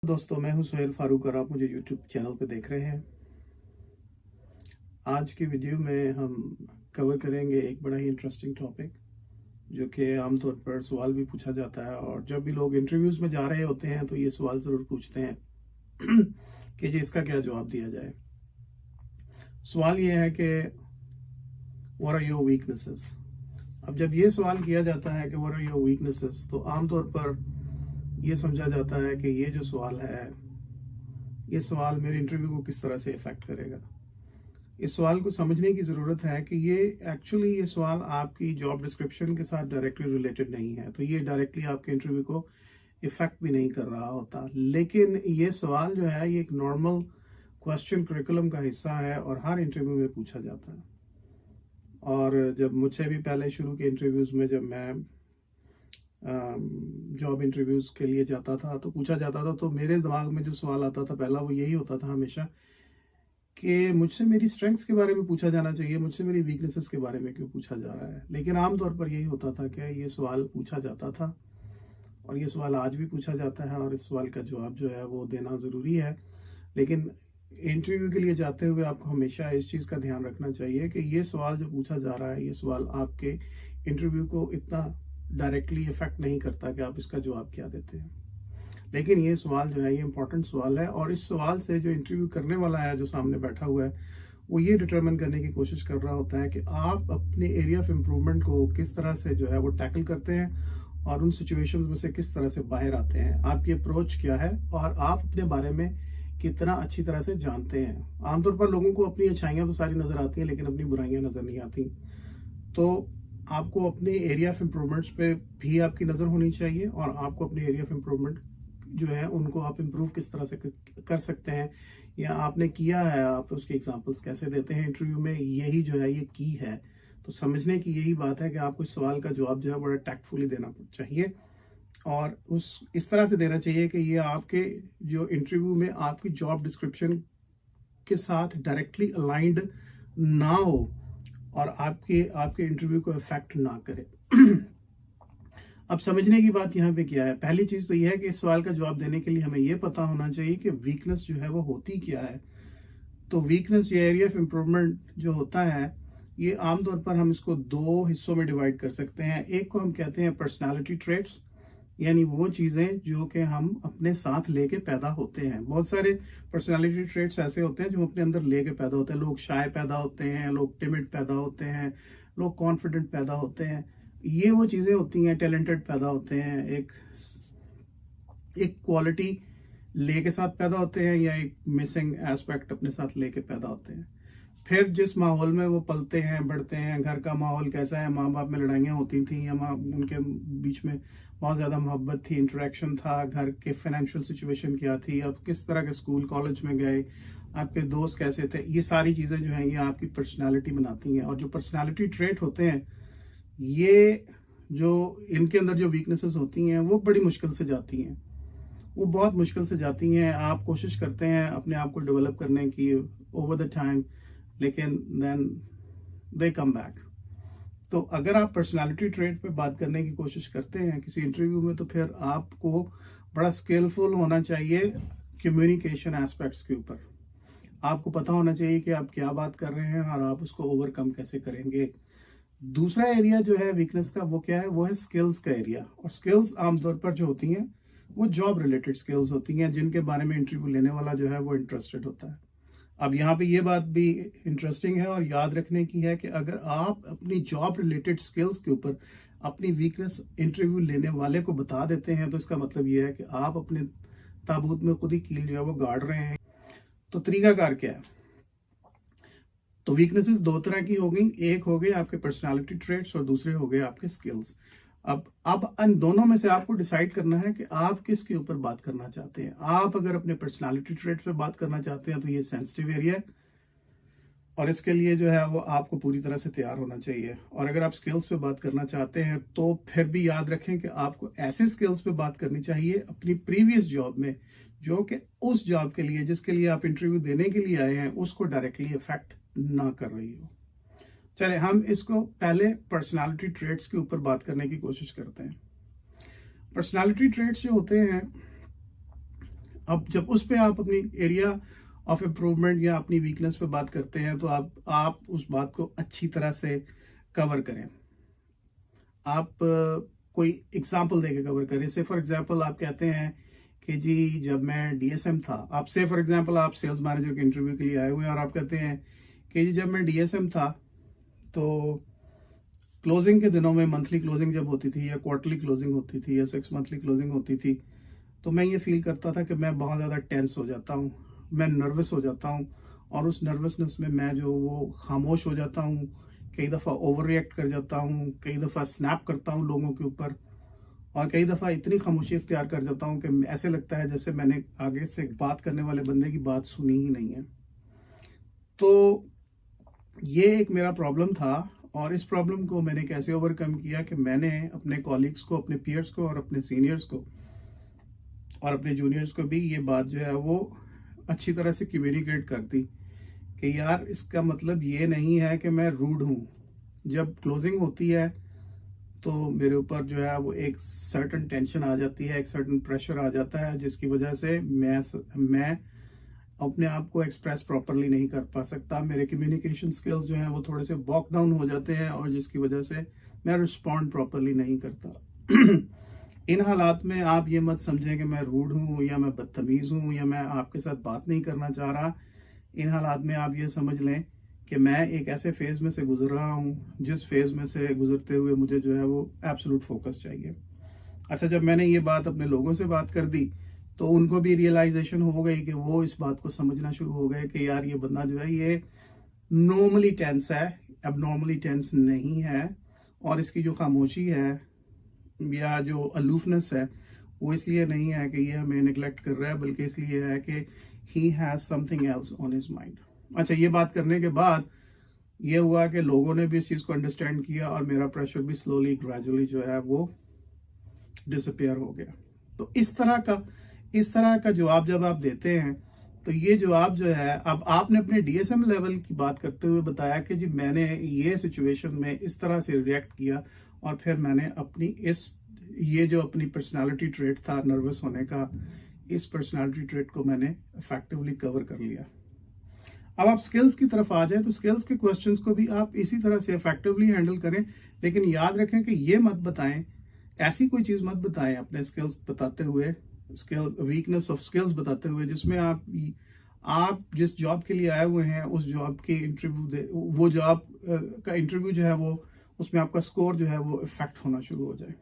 दोस्तों, मैं हूं सुहेल फारूक और आप मुझे YouTube चैनल पे देख रहे हैं। आज की वीडियो में हम कवर करेंगे एक बड़ा ही इंटरेस्टिंग टॉपिक जो कि आमतौर पर सवाल भी पूछा जाता है, और जब भी लोग इंटरव्यूज में जा रहे होते हैं तो ये सवाल जरूर पूछते हैं कि जी इसका क्या जवाब दिया जाए। सवाल ये है कि व्हाट आर योर वीकनेसेस। अब जब ये सवाल किया जाता है कि व्हाट आर योर वीकनेसेस, तो आमतौर पर ये समझा जाता है कि ये जो सवाल है, ये सवाल मेरे इंटरव्यू को किस तरह से इफेक्ट करेगा। इस सवाल को समझने की जरूरत है कि ये सवाल आपकी जॉब डिस्क्रिप्शन के साथ डायरेक्टली रिलेटेड नहीं है, तो ये डायरेक्टली आपके इंटरव्यू को इफेक्ट भी नहीं कर रहा होता। लेकिन ये सवाल जो है, ये एक नॉर्मल क्वेश्चन करिकुलम का हिस्सा है और हर इंटरव्यू में पूछा जाता है। और जब मुझसे भी पहले शुरू के इंटरव्यूज में, जब मैं जॉब इंटरव्यूज के लिए जाता था तो पूछा जाता था, तो मेरे दिमाग में जो सवाल आता था पहला, वो यही होता था हमेशा कि मुझसे मेरी स्ट्रेंथ्स के बारे में पूछा जाना चाहिए, मुझसे मेरी वीकनेसेस के बारे में क्यों पूछा जा रहा है। लेकिन आमतौर पर यही होता था कि ये सवाल पूछा जाता था और ये सवाल आज भी पूछा जाता है, और इस सवाल का जवाब जो है वो देना ज़रूरी है। लेकिन इंटरव्यू के लिए जाते हुए आपको हमेशा इस चीज़ का ध्यान रखना चाहिए कि ये सवाल जो पूछा जा रहा है, ये सवाल आपके इंटरव्यू को इतना डायरेक्टली इफेक्ट नहीं करता कि आप इसका जवाब क्या देते हैं। लेकिन ये सवाल जो है, ये इंपॉर्टेंट सवाल है, और इस सवाल से जो इंटरव्यू करने वाला है, जो सामने बैठा हुआ है, वो ये डिटरमिन करने की कोशिश कर रहा होता है कि आप अपने एरिया ऑफ इम्प्रूवमेंट को किस तरह से जो है वो टैकल करते हैं और उन सिचुएशंस में से किस तरह से बाहर आते हैं। आपकी अप्रोच क्या है और आप अपने बारे में कितना अच्छी तरह से जानते हैं। आमतौर पर लोगों को अपनी अच्छाइयां तो सारी नजर आती हैं, लेकिन अपनी बुराइयां नजर नहीं आती। तो आपको अपने एरिया ऑफ इम्प्रूवमेंट्स पे भी आपकी नजर होनी चाहिए, और आपको अपने एरिया ऑफ इम्प्रूवमेंट जो है उनको आप इम्प्रूव किस तरह से कर सकते हैं, या आपने किया है, आप उसके एग्जांपल्स कैसे देते हैं इंटरव्यू में, यही जो है ये की है। तो समझने की यही बात है कि आपको इस सवाल का जवाब जो है बड़ा टैक्टफुली देना चाहिए, और इस तरह से देना चाहिए कि ये आपके जो इंटरव्यू में आपकी जॉब डिस्क्रिप्शन के साथ डायरेक्टली अलाइंड ना हो और आपके इंटरव्यू को इफेक्ट ना करे। अब समझने की बात यहाँ पे क्या है। पहली चीज तो यह है कि इस सवाल का जवाब देने के लिए हमें यह पता होना चाहिए कि वीकनेस जो है वो होती क्या है। तो वीकनेस या एरिया ऑफ इम्प्रूवमेंट जो होता है, ये आमतौर पर हम इसको दो हिस्सों में डिवाइड कर सकते हैं। एक को हम कहते हैं पर्सनालिटी ट्रेट्स, यानी वो चीजें जो कि हम अपने साथ लेके पैदा होते हैं। बहुत सारे पर्सनालिटी ट्रेट्स ऐसे होते हैं जो हम अपने अंदर लेके पैदा होते हैं। लोग शाय पैदा होते हैं, लोग टिमिड पैदा होते हैं, लोग कॉन्फिडेंट पैदा होते हैं। ये वो चीजें होती हैं। टैलेंटेड पैदा होते हैं, एक क्वालिटी लेके साथ पैदा होते हैं, या एक मिसिंग एस्पेक्ट अपने साथ लेके पैदा होते हैं। फिर जिस माहौल में वो पलते हैं, बढ़ते हैं, घर का माहौल कैसा है, माँ बाप में लड़ाइयाँ होती थी या उनके बीच में बहुत ज्यादा मोहब्बत थी, इंटरेक्शन था, घर के फाइनेंशियल सिचुएशन क्या थी, आप किस तरह के स्कूल कॉलेज में गए, आपके दोस्त कैसे थे, ये सारी चीजें जो हैं ये आपकी पर्सनालिटी बनाती हैं। और जो पर्सनालिटी ट्रेट होते हैं, ये जो इनके अंदर जो वीकनेसेस होती हैं वो बड़ी मुश्किल से जाती हैं, वो बहुत मुश्किल से जाती हैं। आप कोशिश करते हैं अपने आप को डेवलप करने की ओवर द टाइम, लेकिन देन दे कम बैक। तो अगर आप पर्सनालिटी ट्रेट पे बात करने की कोशिश करते हैं किसी इंटरव्यू में, तो फिर आपको बड़ा स्किलफुल होना चाहिए कम्युनिकेशन एस्पेक्ट्स के ऊपर। आपको पता होना चाहिए कि आप क्या बात कर रहे हैं और आप उसको ओवरकम कैसे करेंगे। दूसरा एरिया जो है वीकनेस का, वो क्या है, वो है स्किल्स का एरिया। और स्किल्स आमतौर पर जो होती हैं वो जॉब रिलेटेड स्किल्स होती हैं, जिनके बारे में इंटरव्यू लेने वाला जो है वो इंटरेस्टेड होता है। अब यहाँ पे ये बात भी इंटरेस्टिंग है और याद रखने की है कि अगर आप अपनी जॉब रिलेटेड स्किल्स के ऊपर अपनी वीकनेस इंटरव्यू लेने वाले को बता देते हैं, तो इसका मतलब ये है कि आप अपने ताबूत में खुद ही कील जो है वो गाड़ रहे हैं। तो तरीकाकार क्या है? तो वीकनेसेस दो तरह की हो गई, एक हो गए आपके पर्सनालिटी ट्रेट्स और दूसरे हो गए आपके स्किल्स। अब इन दोनों में से आपको डिसाइड करना है कि आप किसके ऊपर बात करना चाहते हैं। आप अगर अपने पर्सनालिटी ट्रेट्स पे बात करना चाहते हैं तो ये सेंसिटिव एरिया है, और इसके लिए जो है वो आपको पूरी तरह से तैयार होना चाहिए। और अगर आप स्किल्स पे बात करना चाहते हैं तो फिर भी याद रखें कि आपको ऐसे स्किल्स पे बात करनी चाहिए अपनी प्रीवियस जॉब में, जो कि उस जॉब के लिए जिसके लिए आप इंटरव्यू देने के लिए आए हैं उसको डायरेक्टली इफेक्ट ना कर रही हो। चले हम इसको पहले पर्सनालिटी ट्रेट्स के ऊपर बात करने की कोशिश करते हैं। पर्सनालिटी ट्रेट्स जो होते हैं, अब जब उस पे आप अपनी एरिया ऑफ इम्प्रूवमेंट या अपनी वीकनेस पे बात करते हैं तो आप उस बात को अच्छी तरह से कवर करें। आप कोई एग्जाम्पल देके कवर करें। से फॉर एग्जाम्पल आप कहते हैं कि जी जब मैं डीएसएम था, आप से फॉर एग्जाम्पल आप सेल्स मैनेजर के इंटरव्यू के लिए आए हुए हैं और आप कहते हैं कि जी जब मैं डीएसएम था तो क्लोजिंग के दिनों में, मंथली क्लोजिंग जब होती थी या क्वार्टरली क्लोजिंग होती थी या 6 मंथली क्लोजिंग होती थी, तो मैं ये फील करता था कि मैं बहुत ज़्यादा टेंस हो जाता हूँ, मैं नर्वस हो जाता हूँ और उस नर्वसनेस में मैं जो वो खामोश हो जाता हूँ, कई दफ़ा ओवर रिएक्ट कर जाता हूँ, कई दफ़ा स्नैप करता हूँ लोगों के ऊपर और कई दफ़ा इतनी खामोशी इख्तियार कर जाता हूँ कि ऐसे लगता है जैसे मैंने आगे से बात करने वाले बंदे की बात सुनी ही नहीं है। तो ये एक मेरा प्रॉब्लम था और इस प्रॉब्लम को मैंने कैसे ओवरकम किया कि मैंने अपने कॉलीग्स को, अपने पीयर्स को और अपने सीनियर्स को और अपने जूनियर्स को भी ये बात जो है वो अच्छी तरह से कम्युनिकेट कर दी कि यार इसका मतलब ये नहीं है कि मैं रूड हूँ। जब क्लोजिंग होती है तो मेरे ऊपर जो है वो एक सर्टन टेंशन आ जाती है, एक सर्टन प्रेशर आ जाता है जिसकी वजह से मैं अपने आप को एक्सप्रेस प्रॉपरली नहीं कर पा सकता। मेरे कम्युनिकेशन स्किल्स जो हैं वो थोड़े से वॉक डाउन हो जाते हैं और जिसकी वजह से मैं रिस्पॉन्ड प्रॉपरली नहीं करता। इन हालात में आप ये मत समझें कि मैं रूड हूँ या मैं बदतमीज हूँ या मैं आपके साथ बात नहीं करना चाह रहा। इन हालात में आप ये समझ लें कि मैं एक ऐसे फेज में से गुजर रहा हूँ जिस फेज में से गुजरते हुए मुझे जो है वो एब्सोल्यूट फोकस चाहिए। अच्छा, जब मैंने ये बात अपने लोगों से बात कर दी तो उनको भी रियलाइजेशन हो गई कि वो इस बात को समझना शुरू हो गए कि यार ये बंदा जो है ये नॉर्मली टेंस है, अब नॉर्मली टेंस नहीं है और इसकी जो खामोशी है या जो अलूफनेस है वो इसलिए नहीं है कि ये हमें निगलेक्ट कर रहा है, बल्कि इसलिए है कि he has something else on his mind. अच्छा, ये बात करने के बाद ये हुआ कि लोगों ने भी इस चीज को अंडरस्टैंड किया और मेरा प्रेशर भी स्लोली ग्रेजुअली जो है वो डिसअपियर हो गया। तो इस तरह का जवाब जब आप देते हैं तो ये जवाब जो है, अब आपने अपने डीएसएम लेवल की बात करते हुए बताया कि जी मैंने ये सिचुएशन में इस तरह से रिएक्ट किया और फिर मैंने ये जो अपनी पर्सनालिटी ट्रेट था नर्वस होने का, इस पर्सनालिटी ट्रेट को मैंने इफेक्टिवली कवर कर लिया। अब आप स्किल्स की तरफ आ जाए तो स्किल्स के क्वेश्चंस को भी आप इसी तरह से इफेक्टिवली हैंडल करें, लेकिन याद रखें कि ये मत बताएं, ऐसी कोई चीज मत बताएं अपने स्किल्स बताते हुए, वीकनेस ऑफ स्किल्स बताते हुए जिसमें आप जिस जॉब के लिए आए हुए हैं उस जॉब के वो जॉब का इंटरव्यू जो है वो उसमें आपका स्कोर जो है वो इफेक्ट होना शुरू हो जाए।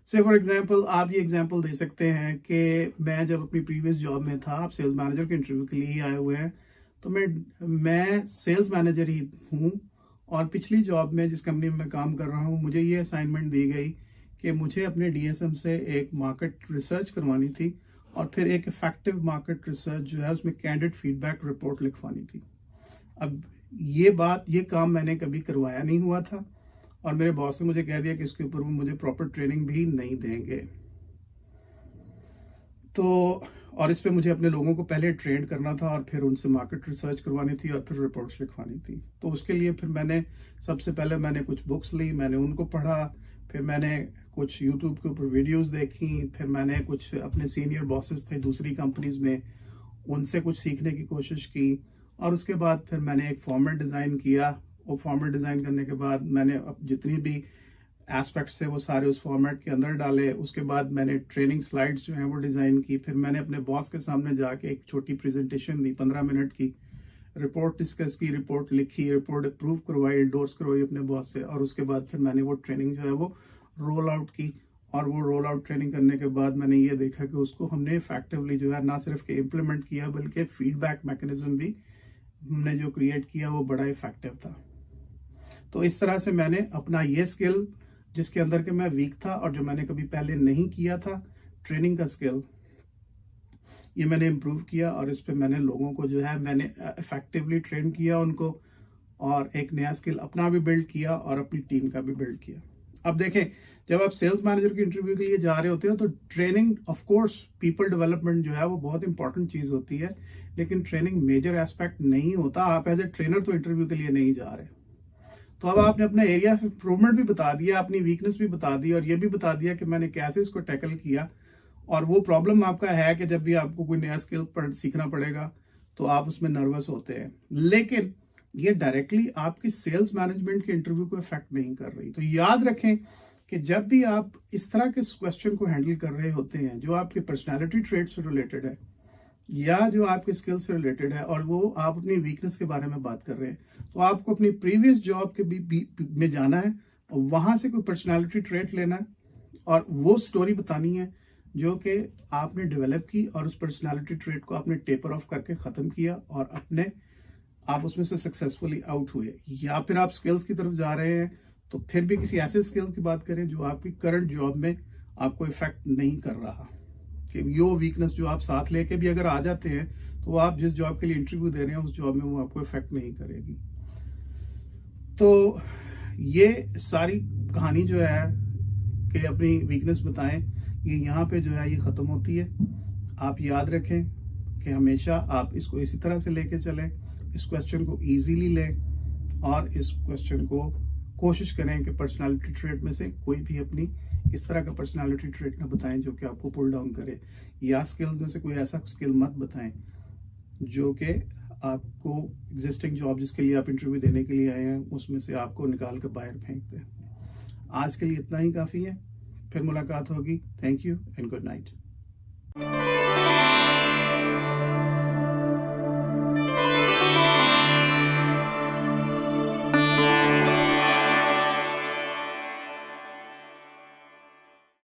से फॉर एग्जांपल आप ये एग्जांपल दे सकते हैं कि मैं जब अपनी प्रीवियस जॉब में था, आप सेल्स मैनेजर के इंटरव्यू के लिए ही आए हुए हैं, तो मैं सेल्स मैनेजर ही हूँ और पिछली जॉब में जिस कंपनी में मैं काम कर रहा हूँ मुझे ये असाइनमेंट दी गई कि मुझे अपने डीएसएम से एक मार्केट रिसर्च करवानी थी और फिर एक इफेक्टिव मार्केट रिसर्च जो है उसमें कैंडिडेट फीडबैक रिपोर्ट लिखवानी थी। अब ये काम मैंने कभी करवाया नहीं हुआ था और मेरे बॉस ने मुझे कह दिया कि इसके ऊपर वो मुझे प्रॉपर ट्रेनिंग भी नहीं देंगे। तो और इस पे मुझे अपने लोगों को पहले ट्रेन करना था और फिर उनसे मार्केट रिसर्च करवानी थी और फिर रिपोर्ट्स लिखवानी थी। तो उसके लिए फिर सबसे पहले मैंने कुछ बुक्स ली, मैंने उनको पढ़ा, फिर मैंने कुछ यूट्यूब के ऊपर वीडियोस देखी, फिर मैंने कुछ अपने सीनियर बॉसेस थे दूसरी कंपनीज में उनसे कुछ सीखने की कोशिश की और उसके बाद फिर मैंने एक फॉर्मेट डिजाइन किया। वो फॉर्मेट डिजाइन करने के बाद मैंने अब जितनी भी एस्पेक्ट्स थे वो सारे उस फॉर्मेट के अंदर डाले। उसके बाद मैंने ट्रेनिंग स्लाइड्स जो हैं वो डिजाइन की। फिर मैंने अपने बॉस के सामने जाके एक छोटी प्रेजेंटेशन दी 15 मिनट की, रिपोर्ट डिस्कस की, रिपोर्ट लिखी, रिपोर्ट अप्रूव करवाई, एंडोर्स करवाई अपने बॉस से और उसके बाद फिर मैंने वो ट्रेनिंग जो है वो रोल आउट की। और वो रोल आउट ट्रेनिंग करने के बाद मैंने ये देखा कि उसको हमने इफेक्टिवली जो है ना सिर्फ के इम्प्लीमेंट किया बल्कि फीडबैक मैकेनिज्म भी हमने जो क्रिएट किया वो बड़ा इफेक्टिव था। तो इस तरह से मैंने अपना ये स्किल जिसके अंदर के मैं वीक था और जो मैंने कभी पहले नहीं किया था, ट्रेनिंग का स्किल, ये मैंने इम्प्रूव किया और इस पे मैंने लोगों को जो है मैंने इफेक्टिवली ट्रेन किया उनको और एक नया स्किल अपना भी बिल्ड किया और अपनी टीम का भी बिल्ड किया। अब देखें, जब आप सेल्स मैनेजर के इंटरव्यू के लिए जा रहे होते हो तो training, of course people development जो है वो बहुत इंपॉर्टेंट चीज होती है, लेकिन ट्रेनिंग मेजर एस्पेक्ट नहीं होता। आप एज ए ट्रेनर तो इंटरव्यू के लिए नहीं जा रहे। तो अब आपने अपना एरिया ऑफ इंप्रूवमेंट भी बता दिया, अपनी वीकनेस भी बता दी और ये भी बता दिया कि मैंने कैसे इसको टैकल किया और वो प्रॉब्लम आपका है कि जब भी आपको कोई नया स्किल सीखना पड़ेगा तो आप उसमें नर्वस होते हैं, लेकिन ये डायरेक्टली आपकी सेल्स मैनेजमेंट के इंटरव्यू को इफेक्ट नहीं कर रही। तो याद रखें कि जब भी आप इस तरह के क्वेश्चन को हैंडल कर रहे होते हैं जो आपके पर्सनैलिटी ट्रेट से रिलेटेड है या जो आपके स्किल से रिलेटेड है और वो आप अपनी वीकनेस के बारे में बात कर रहे हैं, तो आपको अपनी प्रीवियस जॉब के में जाना है और वहां से कोई पर्सनैलिटी ट्रेट लेना है और वो स्टोरी बतानी है जो कि आपने डेवलप की और उस पर्सनालिटी ट्रेट को आपने टेपर ऑफ करके खत्म किया और आप उसमें से सक्सेसफुली आउट हुए। या फिर आप स्किल्स की तरफ जा रहे हैं तो फिर भी किसी ऐसे स्किल की बात करें जो आपकी करंट जॉब में आपको इफेक्ट नहीं कर रहा, कि यो वीकनेस जो आप साथ लेके भी अगर आ जाते हैं तो आप जिस जॉब के लिए इंटरव्यू दे रहे हैं उस जॉब में वो आपको इफेक्ट नहीं करेगी। तो ये सारी कहानी जो है कि अपनी वीकनेस बताएं, ये यहाँ पे जो है ये खत्म होती है। आप याद रखें कि हमेशा आप इसको इसी तरह से लेके चलें, इस क्वेश्चन को इजीली लें और इस क्वेश्चन को कोशिश करें कि पर्सनालिटी ट्रेट में से कोई भी अपनी इस तरह का पर्सनालिटी ट्रेट ना बताएं जो कि आपको पुल डाउन करे, या स्किल में से कोई ऐसा स्किल मत बताएं जो कि आपको एग्जिस्टिंग जॉब जिसके लिए आप इंटरव्यू देने के लिए आए हैं उसमें से आपको निकाल कर बाहर फेंक दें। आज के लिए इतना ही काफी है, फिर मुलाकात होगी। Thank you and good night.